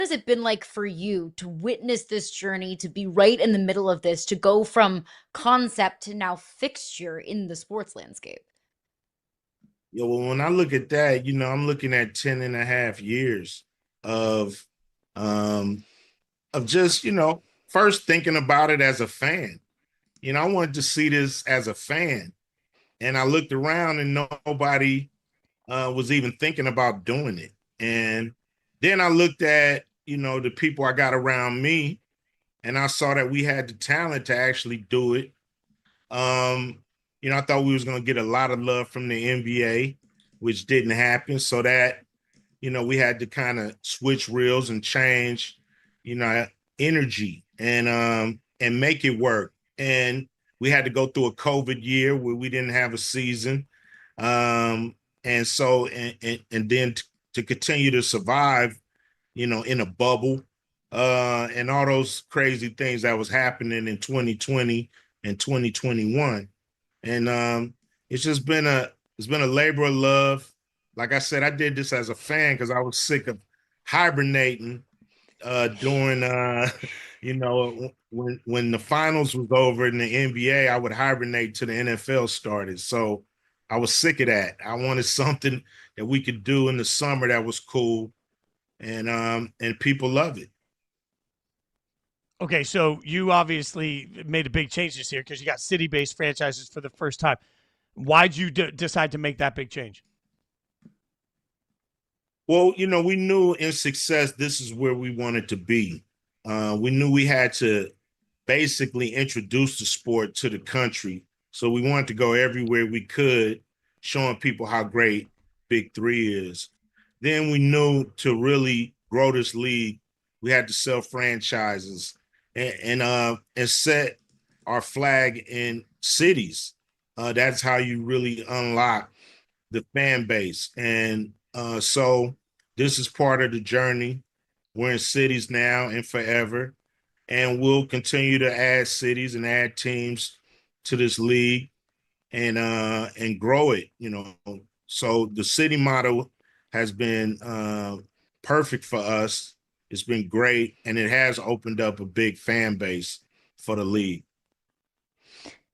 has it been like for you to witness this journey, to be right in the middle of this, to go from concept to now fixture in the sports landscape? Yeah, well, when I look at that, I'm looking at 10 and a half years of um just, first thinking about it as a fan. I wanted to see this as a fan. And I looked around and nobody was even thinking about doing it. And then I looked at, the people I got around me, and I saw that we had the talent to actually do it. Um, I thought we was going to get a lot of love from the NBA, which didn't happen. So that, we had to kind of switch reels and change, you know, energy and make it work. And we had to go through a COVID year where we didn't have a season. And so and then to continue to survive, in a bubble, and all those crazy things that was happening in 2020 and 2021. And it's been a labor of love. Like I said, I did this as a fan because I was sick of hibernating during when the finals was over in the NBA. I would hibernate till the NFL started. So I was sick of that. I wanted something that we could do in the summer that was cool, and people love it. Okay, so you obviously made a big change this year because you got city-based franchises for the first time. Why'd you decide to make that big change? Well, we knew in success this is where we wanted to be. We knew we had to basically introduce the sport to the country. So we wanted to go everywhere we could, showing people how great Big 3 is. Then we knew to really grow this league, we had to sell franchises and set our flag in cities. That's how you really unlock the fan base. And so this is part of the journey. We're in cities now and forever, and we'll continue to add cities and add teams to this league and grow it. So the city model has been perfect for us. It's been great, and it has opened up a big fan base for the league.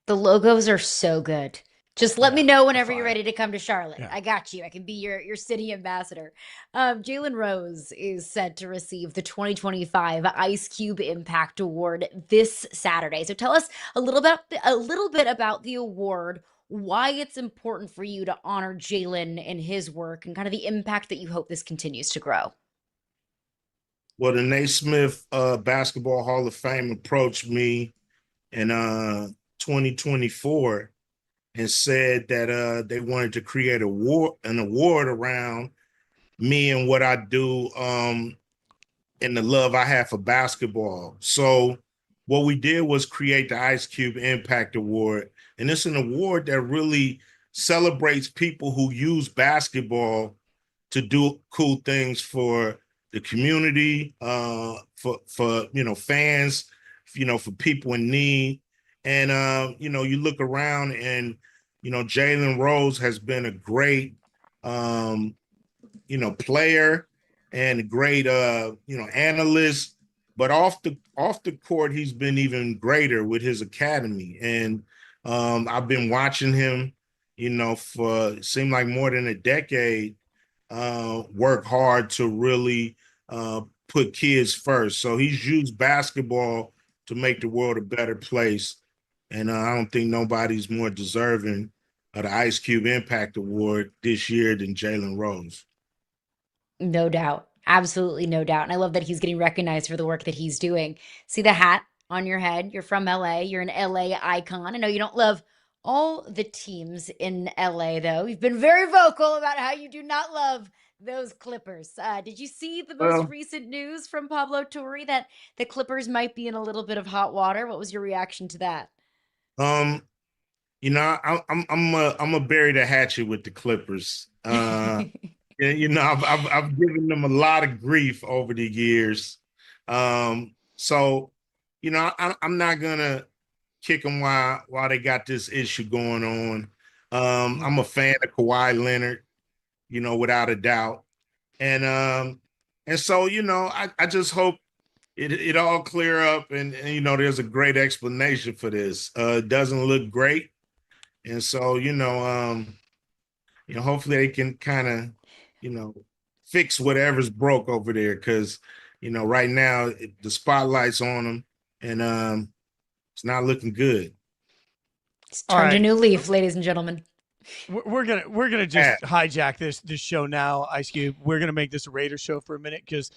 The logos are so good. Just let me Yeah, know they're whenever you're fire. ready to come to Charlotte. Yeah. I got you. I can be your city ambassador. Jalen Rose is set to receive the 2025 Ice Cube Impact Award this Saturday. So tell us a little bit about the award, why it's important for you to honor Jalen and his work, and kind of the impact that you hope this continues to grow. Well, the Naismith Basketball Hall of Fame approached me in 2024 and said that they wanted to create an award around me and what I do, and the love I have for basketball. So what we did was create the Ice Cube Impact Award, and it's an award that really celebrates people who use basketball to do cool things for the community, for fans, for people in need. And you look around and Jalen Rose has been a great um, player and a great analyst, but off the court he's been even greater with his academy. And I've been watching him, for it seemed like more than a decade, work hard to really put kids first. So he's used basketball to make the world a better place. And I don't think nobody's more deserving of the Ice Cube Impact Award this year than Jalen Rose. No doubt. Absolutely no doubt. And I love that he's getting recognized for the work that he's doing. See the hat on your head? You're from LA. You're an LA icon. I know you don't love all the teams in LA, though. You've been very vocal about how you do not love those Clippers. Did you see the most Well, recent news from Pablo Torre that the Clippers might be in a little bit of hot water? What was your reaction to that? um, I'm a bury the hatchet with the Clippers. And, I've given them a lot of grief over the years. So I'm not gonna kick them while they got this issue going on. I'm a fan of Kawhi Leonard, without a doubt. And And so, I just hope it all clear up and there's a great explanation for this. It doesn't look great. And so, hopefully they can kind of, fix whatever's broke over there. Cause, right now the spotlight's on them and it's not looking good. It's turned a new leaf, ladies and gentlemen. We're gonna just hijack this show now, Ice Cube. We're gonna make this a Raider show for a minute because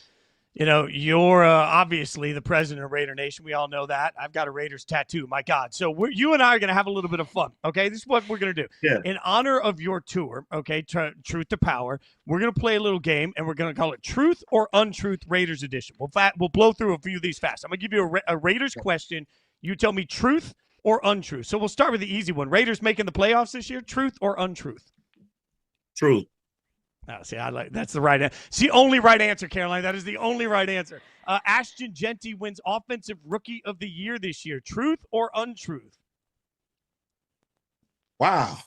you're obviously the president of Raider Nation. We all know that. I've got a Raiders tattoo. My God. So you and I are going to have a little bit of fun. Okay. This is what we're going to do. Yeah. In honor of your tour, okay, Truth to Power, we're going to play a little game, and we're going to call it Truth or Untruth Raiders Edition. We'll blow through a few of these fast. I'm going to give you a Raiders question. You tell me truth or untruth. So we'll start with the easy one. Raiders making the playoffs this year, truth or untruth? Truth. Oh, see, that's the right answer. It's the only right answer, Caroline. That is the only right answer. Ashton Jeanty wins Offensive Rookie of the Year this year. Truth or untruth? Wow.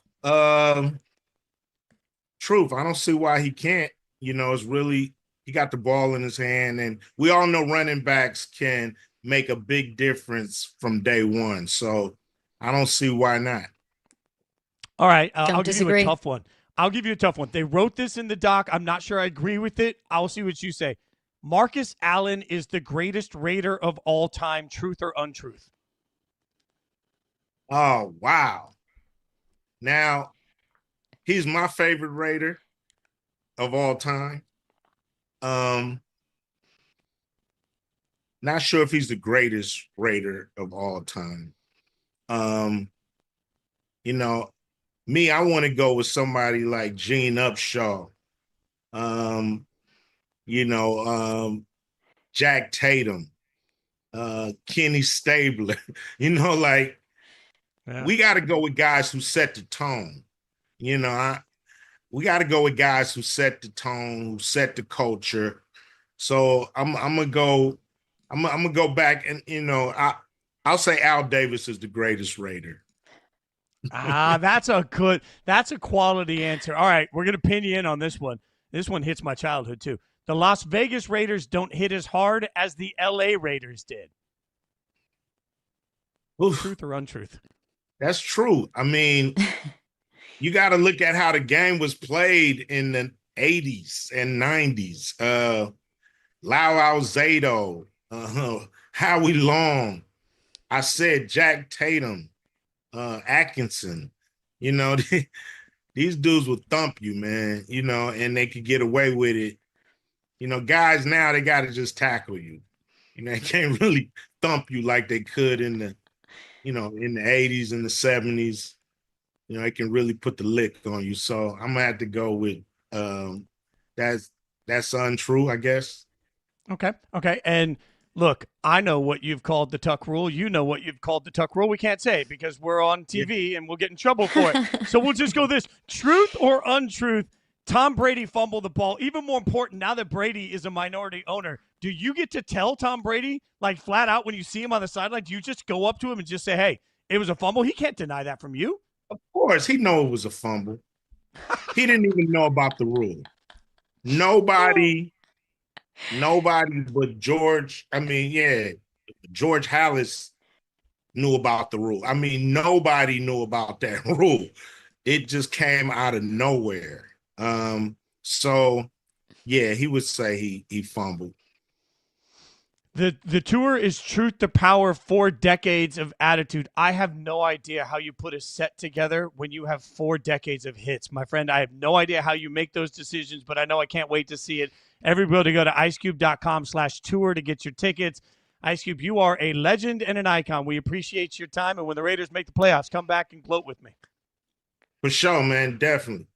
Truth. I don't see why he can't. It's really, he got the ball in his hand, and we all know running backs can make a big difference from day one. So I don't see why not. All right. I'll give you a tough one. They wrote this in the doc. I'm not sure I agree with it. I'll see what you say. Marcus Allen is the greatest Raider of all time. Truth or untruth? Oh, wow. Now, he's my favorite Raider of all time. Not sure if he's the greatest Raider of all time. Me, I want to go with somebody like Gene Upshaw, Jack Tatum, Kenny Stabler. We got to go with guys who set the tone. We got to go with guys who set the tone, who set the culture. So I'm gonna go. I'm gonna go back and I'll say Al Davis is the greatest Raider. That's a quality answer. All right, we're going to pin you in on this one. This one hits my childhood too. The Las Vegas Raiders don't hit as hard as the LA Raiders did. Oof. Truth or untruth? That's true. I mean, you got to look at how the game was played in the 80s and 90s. Lau Alzado, Howie Long. I said Jack Tatum. Atkinson, these dudes will thump you, man, and they could get away with it. Guys now, they got to just tackle you. They can't really thump you like they could in the 80s and the 70s. They can really put the lick on you. So I'm gonna have to go with that's untrue, I guess. Okay. And look, I know what you've called the Tuck rule. You know what you've called the Tuck rule. We can't say it because we're on TV and we'll get in trouble for it. So we'll just go this. Truth or untruth, Tom Brady fumbled the ball. Even more important, now that Brady is a minority owner, do you get to tell Tom Brady, like flat out when you see him on the sideline, do you just go up to him and just say, hey, it was a fumble? He can't deny that from you. Of course, he know it was a fumble. He didn't even know about the rule. Nobody but George. George Hallis knew about the rule. Nobody knew about that rule. It just came out of nowhere. So yeah, he would say he fumbled. The tour is Truth to Power, 4 decades of attitude. I have no idea how you put a set together when you have 4 decades of hits. My friend, I have no idea how you make those decisions, but I know I can't wait to see it. Everybody go to icecube.com/tour to get your tickets. Ice Cube, you are a legend and an icon. We appreciate your time. And when the Raiders make the playoffs, come back and gloat with me. For sure, man. Definitely.